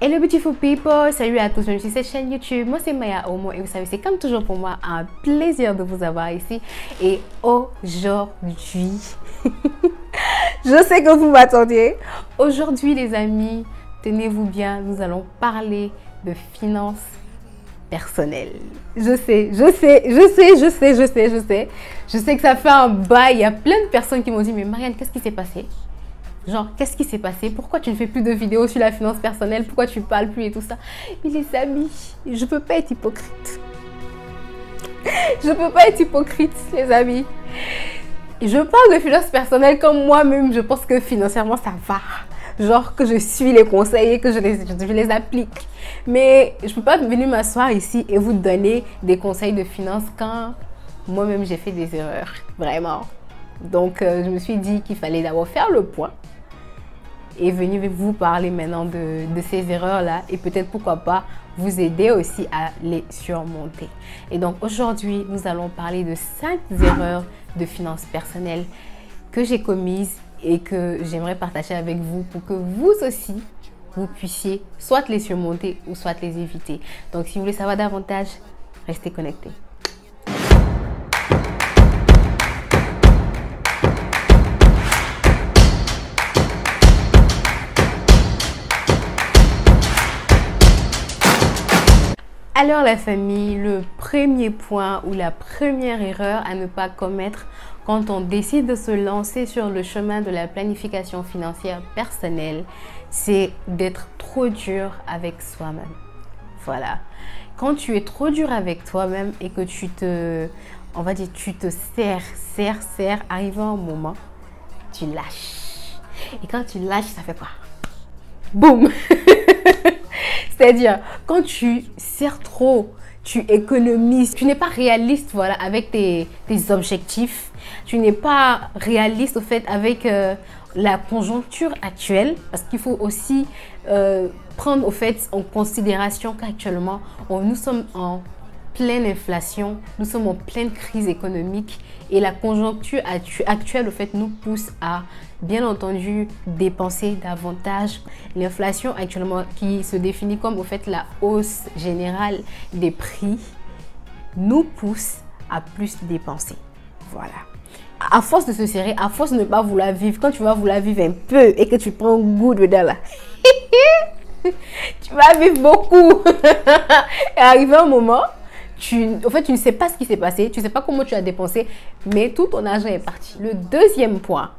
Hello beautiful people, salut à tous, je suis sur cette chaîne YouTube, moi c'est Maya Omo et vous savez c'est comme toujours pour moi un plaisir de vous avoir ici. Et aujourd'hui, je sais que vous m'attendiez, aujourd'hui les amis, tenez-vous bien, nous allons parler de finances personnelles. Je sais que ça fait un bail, il y a plein de personnes qui m'ont dit mais Marianne, qu'est-ce qui s'est passé? Genre, qu'est-ce qui s'est passé? Pourquoi tu ne fais plus de vidéos sur la finance personnelle? Pourquoi tu parles plus et tout ça? Mais les amis, je peux pas être hypocrite. Je peux pas être hypocrite, les amis. Je parle de finances personnelles comme moi-même, je pense que financièrement, ça va. Genre que je suis les conseils et que je les applique. Mais je peux pas venir m'asseoir ici et vous donner des conseils de finances quand moi-même j'ai fait des erreurs. Vraiment. Donc, je me suis dit qu'il fallait d'abord faire le point et venir vous parler maintenant de ces erreurs-là et peut-être pourquoi pas vous aider aussi à les surmonter. Et donc aujourd'hui, nous allons parler de 5 erreurs de finances personnelles que j'ai commises et que j'aimerais partager avec vous pour que vous aussi, vous puissiez soit les surmonter ou soit les éviter. Donc si vous voulez savoir davantage, restez connectés. Alors la famille, le premier point ou la première erreur à ne pas commettre quand on décide de se lancer sur le chemin de la planification financière personnelle, c'est d'être trop dur avec soi-même. Voilà. Quand tu es trop dur avec toi-même et que tu te serres, arrive un moment, tu lâches. Et quand tu lâches, ça fait quoi? Boum! C'est-à-dire, quand tu serres trop, tu économises, tu n'es pas réaliste voilà, avec tes objectifs, tu n'es pas réaliste au fait avec la conjoncture actuelle, parce qu'il faut aussi prendre au fait en considération qu'actuellement, nous sommes en pleine inflation, nous sommes en pleine crise économique et la conjoncture actuelle au fait nous pousse à bien entendu dépenser davantage. L'inflation actuellement qui se définit comme au fait la hausse générale des prix nous pousse à plus dépenser. Voilà. À force de se serrer, à force de ne pas vouloir vivre, quand tu vas vouloir vivre un peu et que tu prends goût dedans là, tu vas vivre beaucoup. Et arrivé un moment, tu ne sais pas ce qui s'est passé, tu ne sais pas comment tu as dépensé, mais tout ton argent est parti. Le deuxième point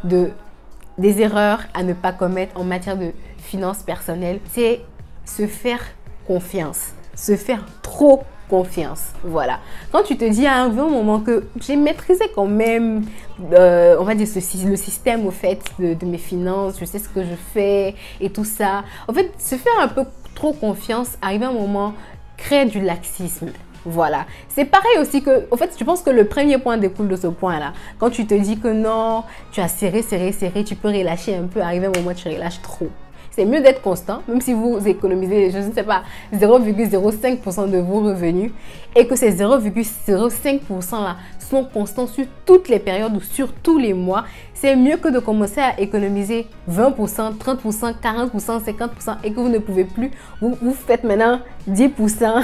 des erreurs à ne pas commettre en matière de finances personnelles, c'est se faire confiance, se faire trop confiance. Voilà. Quand tu te dis à un moment que j'ai maîtrisé quand même, on va dire le système au fait de mes finances, je sais ce que je fais et tout ça. En fait, se faire un peu trop confiance, arriver à un moment, crée du laxisme. Voilà. C'est pareil aussi que, en fait, je pense que le premier point découle de ce point-là. Quand tu te dis que non, tu as serré, tu peux relâcher un peu, arriver à un moment, tu relâches trop. C'est mieux d'être constant, même si vous économisez, je ne sais pas, 0,05% de vos revenus et que ces 0,05% là sont constants sur toutes les périodes ou sur tous les mois. C'est mieux que de commencer à économiser 20%, 30%, 40%, 50% et que vous ne pouvez plus. Vous faites maintenant 10%,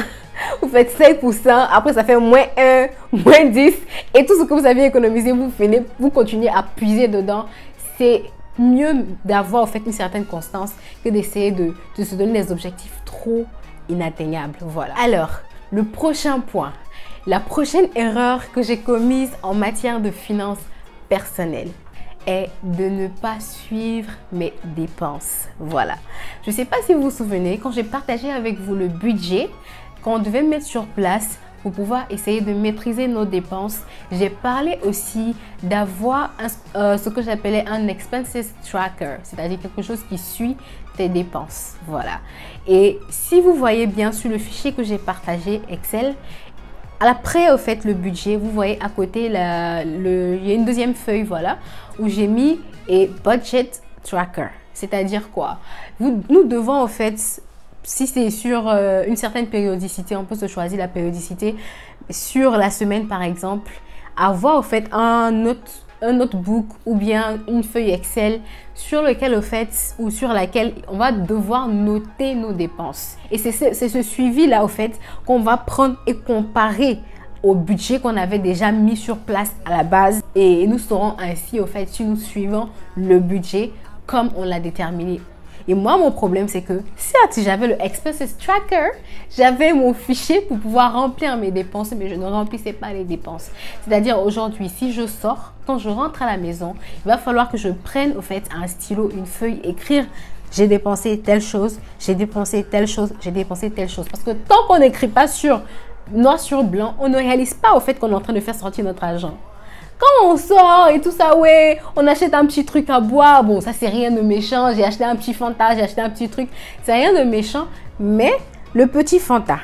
vous faites 5%, après ça fait moins 1, moins 10 et tout ce que vous aviez économisé, vous continuez à puiser dedans. C'est mieux d'avoir en fait une certaine constance que d'essayer de se donner des objectifs trop inatteignables. Voilà. Alors, le prochain point, la prochaine erreur que j'ai commise en matière de finances personnelles est de ne pas suivre mes dépenses. Voilà. Je ne sais pas si vous vous souvenez, quand j'ai partagé avec vous le budget qu'on devait mettre sur place pour pouvoir essayer de maîtriser nos dépenses, j'ai parlé aussi d'avoir ce que j'appelais un expenses tracker, c'est-à-dire quelque chose qui suit tes dépenses. Voilà. Et si vous voyez bien sur le fichier que j'ai partagé Excel, après au fait le budget, vous voyez à côté il y a une deuxième feuille, voilà, où j'ai mis et budget tracker. C'est-à-dire quoi? Nous devons en fait, si c'est sur une certaine périodicité, on peut se choisir la périodicité sur la semaine par exemple, avoir en fait un autre un notebook ou bien une feuille Excel sur lequel, au fait, ou sur laquelle on va devoir noter nos dépenses. Et c'est ce suivi-là, au fait, qu'on va prendre et comparer au budget qu'on avait déjà mis sur place à la base. Et nous saurons ainsi, au fait, si nous suivons le budget comme on l'a déterminé. Et moi, mon problème, c'est que certes, j'avais le Expenses Tracker, j'avais mon fichier pour pouvoir remplir mes dépenses, mais je ne remplissais pas les dépenses. C'est-à-dire, aujourd'hui, si je sors, quand je rentre à la maison, il va falloir que je prenne, au fait, un stylo, une feuille, écrire j'ai dépensé telle chose, j'ai dépensé telle chose, j'ai dépensé telle chose. Parce que tant qu'on n'écrit pas sur noir sur blanc, on ne réalise pas, au fait, qu'on est en train de faire sortir notre argent. Quand on sort et tout ça, ouais, on achète un petit truc à boire. Bon, ça, c'est rien de méchant. J'ai acheté un petit Fanta, j'ai acheté un petit truc. C'est rien de méchant. Mais le petit Fanta,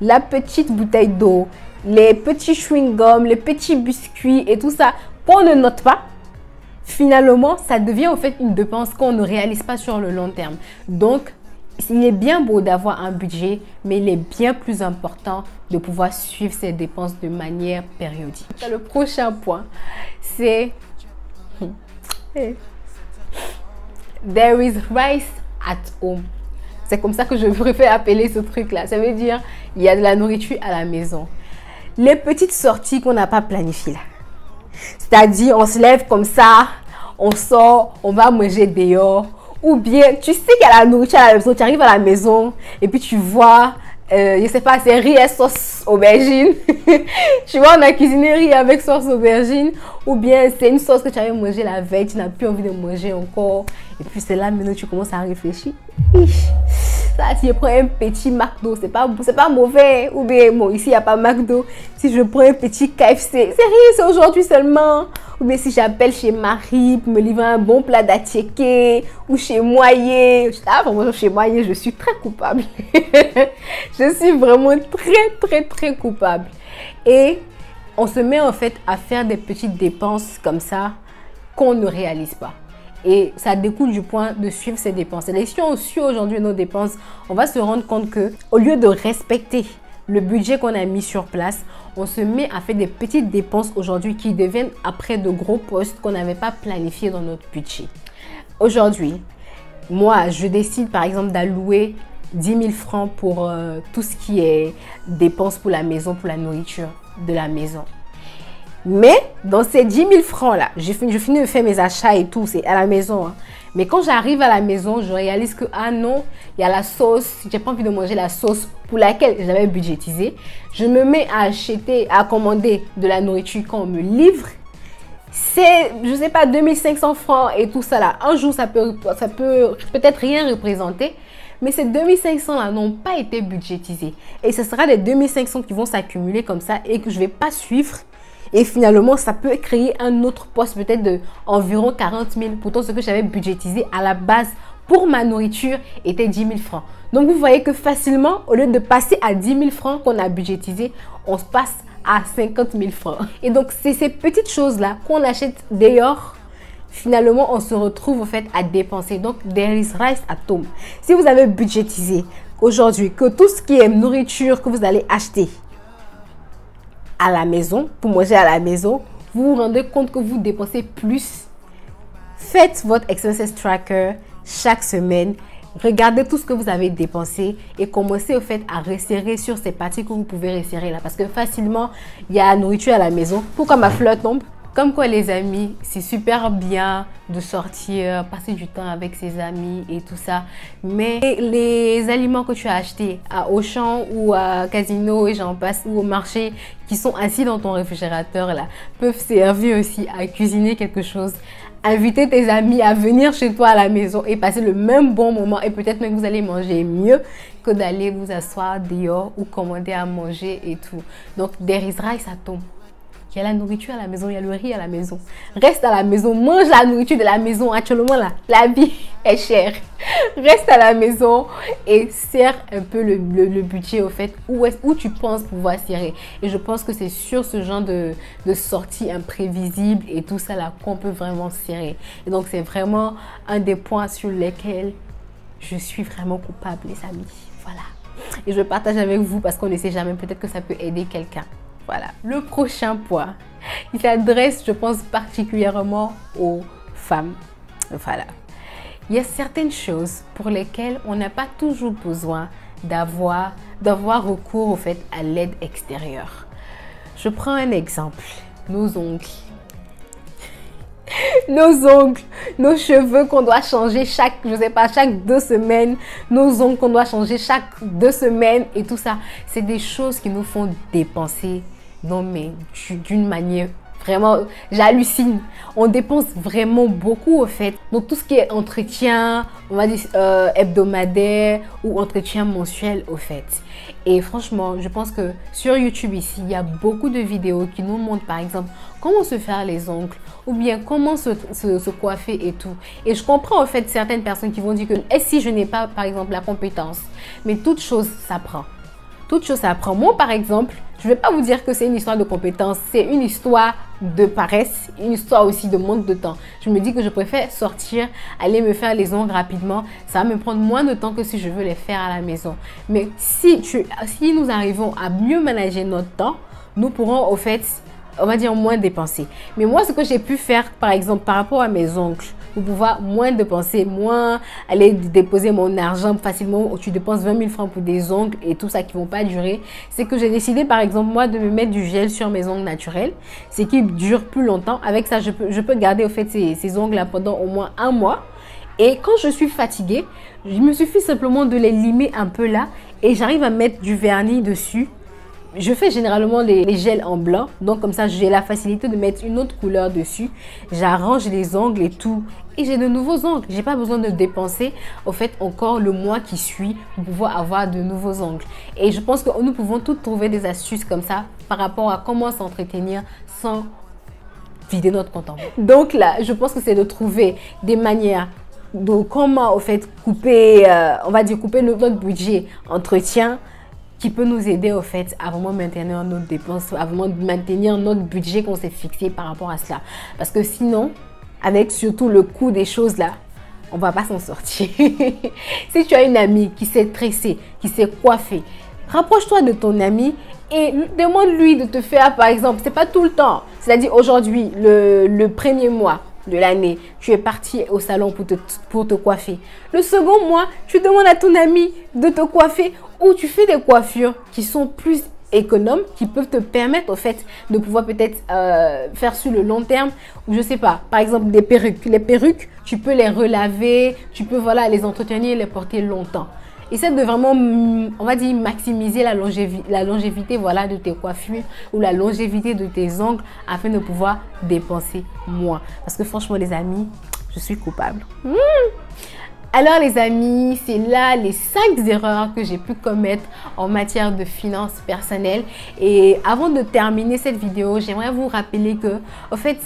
la petite bouteille d'eau, les petits chewing-gums, les petits biscuits et tout ça, qu'on ne note pas, finalement, ça devient en fait une dépense qu'on ne réalise pas sur le long terme. Donc, il est bien beau d'avoir un budget, mais il est bien plus important de pouvoir suivre ses dépenses de manière périodique. Le prochain point, c'est There is rice at home. C'est comme ça que je préfère appeler ce truc-là. Ça veut dire il y a de la nourriture à la maison. Les petites sorties qu'on n'a pas planifiées là. C'est-à-dire, on se lève comme ça, on sort, on va manger dehors. Ou bien, tu sais qu'il y a la nourriture à la maison, tu arrives à la maison et puis tu vois, je sais pas, c'est riz et sauce aubergine. Tu vois, on a cuisiné riz avec sauce aubergine. Ou bien, c'est une sauce que tu avais mangé la veille, tu n'as plus envie de manger encore. Et puis, c'est là maintenant que tu commences à réfléchir. Ça, si je prends un petit McDo, c'est pas mauvais. Ou bien, bon, ici, il n'y a pas McDo. Si je prends un petit KFC, c'est rien, c'est aujourd'hui seulement. Ou bien si j'appelle chez Marie pour me livrer un bon plat d'attiéké. Ou chez Moyer. Ah, vraiment, chez Moyer, je suis très coupable. Je suis vraiment très coupable. Et on se met en fait à faire des petites dépenses comme ça qu'on ne réalise pas. Et ça découle du point de suivre ses dépenses. Et si on suit aujourd'hui nos dépenses, on va se rendre compte que au lieu de respecter le budget qu'on a mis sur place, on se met à faire des petites dépenses aujourd'hui qui deviennent après de gros postes qu'on n'avait pas planifiés dans notre budget. Aujourd'hui, moi, je décide par exemple d'allouer 10 000 francs pour tout ce qui est dépenses pour la maison, pour la nourriture de la maison. Mais dans ces 10 000 francs là, je finis de faire mes achats et tout, c'est à la maison. Hein. Mais quand j'arrive à la maison, je réalise que, ah non, il y a la sauce, j'ai pas envie de manger la sauce pour laquelle j'avais budgétisé. Je me mets à acheter, à commander de la nourriture quand on me livre. C'est, je sais pas, 2500 francs et tout ça là. Un jour, ça peut peut-être rien représenter. Mais ces 2500 là n'ont pas été budgétisés. Et ce sera des 2500 qui vont s'accumuler comme ça et que je vais pas suivre. Et finalement, ça peut créer un autre poste peut-être de environ 40 000. Pourtant, ce que j'avais budgétisé à la base pour ma nourriture était 10 000 francs. Donc, vous voyez que facilement, au lieu de passer à 10 000 francs qu'on a budgétisé, on se passe à 50 000 francs. Et donc, c'est ces petites choses-là qu'on achète dehors. Finalement, on se retrouve au fait à dépenser. Donc, there is rice at home. Si vous avez budgétisé aujourd'hui que tout ce qui est nourriture que vous allez acheter à la maison, pour manger à la maison, vous vous rendez compte que vous dépensez plus. Faites votre Expenses Tracker chaque semaine. Regardez tout ce que vous avez dépensé et commencez au fait à resserrer sur ces parties que vous pouvez resserrer là. Parce que facilement, il y a la nourriture à la maison. Pourquoi ma fleur tombe? Comme quoi les amis, c'est super bien de sortir, passer du temps avec ses amis et tout ça. Mais les aliments que tu as achetés à Auchan ou à Casino et j'en passe, ou au marché, qui sont assis dans ton réfrigérateur là, peuvent servir aussi à cuisiner quelque chose. Inviter tes amis à venir chez toi à la maison et passer le même bon moment. Et peut-être même que vous allez manger mieux que d'aller vous asseoir dehors ou commander à manger et tout. Donc, there is rice at home. Il y a la nourriture à la maison, il y a le riz à la maison. Reste à la maison, mange la nourriture de la maison. Actuellement, là, la vie est chère. Reste à la maison et serre un peu le budget au fait où tu penses pouvoir serrer. Et je pense que c'est sur ce genre de sortie imprévisible et tout ça là qu'on peut vraiment serrer. Et donc, c'est vraiment un des points sur lesquels je suis vraiment coupable, les amis. Voilà. Et je partage avec vous parce qu'on ne sait jamais, peut-être que ça peut aider quelqu'un. Voilà. Le prochain point, il s'adresse, je pense, particulièrement aux femmes. Voilà. Il y a certaines choses pour lesquelles on n'a pas toujours besoin d'avoir recours au fait à l'aide extérieure. Je prends un exemple. Nos ongles. Nos ongles, nos cheveux qu'on doit changer chaque 2 semaines, nos ongles qu'on doit changer chaque 2 semaines et tout ça. C'est des choses qui nous font dépenser, non mais d'une manière vraiment, j'hallucine. On dépense vraiment beaucoup au fait. Donc tout ce qui est entretien, on va dire hebdomadaire ou entretien mensuel au fait. Et franchement, je pense que sur YouTube ici, il y a beaucoup de vidéos qui nous montrent par exemple comment se faire les ongles ou bien comment se coiffer et tout. Et je comprends en fait certaines personnes qui vont dire que si je n'ai pas par exemple la compétence, mais toute chose s'apprend. Toute chose s'apprend. Moi par exemple, je ne vais pas vous dire que c'est une histoire de compétence, c'est une histoire de paresse, une histoire aussi de manque de temps. Je me dis que je préfère sortir, aller me faire les ongles rapidement. Ça va me prendre moins de temps que si je veux les faire à la maison. Mais si nous arrivons à mieux manager notre temps, nous pourrons au fait, on va dire, moins dépenser. Mais moi, ce que j'ai pu faire, par exemple, par rapport à mes ongles, pour pouvoir moins dépenser, moins aller déposer mon argent facilement, où tu dépenses 20 000 francs pour des ongles et tout ça qui ne vont pas durer, c'est que j'ai décidé, par exemple, moi, de me mettre du gel sur mes ongles naturels, ce qui dure plus longtemps. Avec ça, je peux garder, au fait, ces ongles-là pendant au moins 1 mois. Et quand je suis fatiguée, il me suffit simplement de les limer un peu là et j'arrive à mettre du vernis dessus. Je fais généralement les gels en blanc, donc comme ça j'ai la facilité de mettre une autre couleur dessus. J'arrange les ongles et tout et j'ai de nouveaux ongles. J'ai pas besoin de dépenser au fait encore le mois qui suit pour pouvoir avoir de nouveaux ongles. Et je pense que nous pouvons toutes trouver des astuces comme ça par rapport à comment s'entretenir sans vider notre compte en banque. Donc là, je pense que c'est de trouver des manières de comment au fait couper, on va dire couper notre budget entretien, qui peut nous aider au fait à vraiment maintenir nos dépenses, à vraiment maintenir notre budget qu'on s'est fixé par rapport à cela. Parce que sinon, avec surtout le coût des choses là, on ne va pas s'en sortir. Si tu as une amie qui s'est tressée, qui s'est coiffée, rapproche-toi de ton ami et demande-lui de te faire par exemple, c'est pas tout le temps, c'est-à-dire aujourd'hui, le premier mois de l'année, tu es parti au salon pour te coiffer. Le second mois, tu demandes à ton ami de te coiffer ou tu fais des coiffures qui sont plus économes, qui peuvent te permettre au fait de pouvoir peut-être faire sur le long terme ou je sais pas, par exemple des perruques. Les perruques, tu peux les relaver, tu peux voilà les entretenir et les porter longtemps. Essaie de vraiment, on va dire, maximiser la longévité voilà, de tes coiffures ou la longévité de tes ongles afin de pouvoir dépenser moins. Parce que franchement, les amis, je suis coupable. Alors les amis, c'est là les 5 erreurs que j'ai pu commettre en matière de finances personnelles. Et avant de terminer cette vidéo, j'aimerais vous rappeler que, en fait,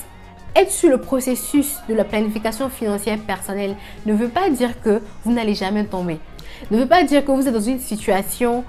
être sur le processus de la planification financière personnelle ne veut pas dire que vous n'allez jamais tomber. Ne veut pas dire que vous êtes dans une situation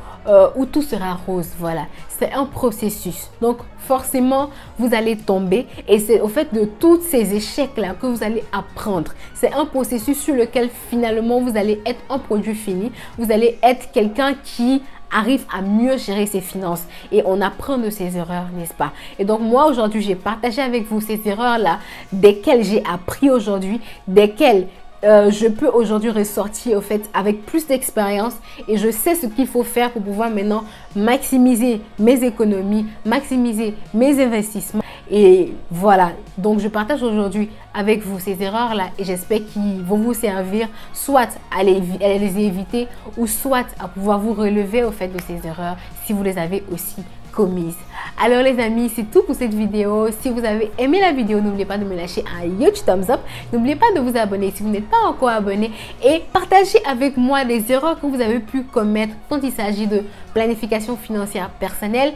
où tout sera rose. Voilà, c'est un processus. Donc, forcément, vous allez tomber et c'est au fait de tous ces échecs-là que vous allez apprendre. C'est un processus sur lequel finalement, vous allez être un produit fini. Vous allez être quelqu'un qui arrive à mieux gérer ses finances et on apprend de ses erreurs, n'est-ce pas? Et donc moi aujourd'hui, j'ai partagé avec vous ces erreurs-là, desquelles j'ai appris aujourd'hui, desquelles je peux aujourd'hui ressortir au fait avec plus d'expérience et je sais ce qu'il faut faire pour pouvoir maintenant maximiser mes économies, maximiser mes investissements. Et voilà, donc je partage aujourd'hui avec vous ces erreurs-là et j'espère qu'ils vont vous servir soit à les éviter ou soit à pouvoir vous relever au fait de ces erreurs si vous les avez aussi commises. Alors les amis, c'est tout pour cette vidéo. Si vous avez aimé la vidéo, n'oubliez pas de me lâcher un huge thumbs up. N'oubliez pas de vous abonner si vous n'êtes pas encore abonné et partagez avec moi les erreurs que vous avez pu commettre quand il s'agit de planification financière personnelle.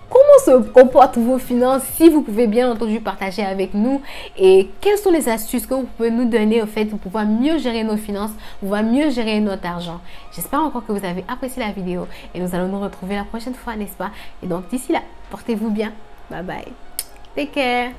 Comment se comportent vos finances si vous pouvez bien entendu partager avec nous et quelles sont les astuces que vous pouvez nous donner au fait pour pouvoir mieux gérer nos finances, pour pouvoir mieux gérer notre argent. J'espère encore que vous avez apprécié la vidéo et nous allons nous retrouver la prochaine fois, n'est-ce pas? Et donc d'ici là, portez-vous bien. Bye bye. Take care.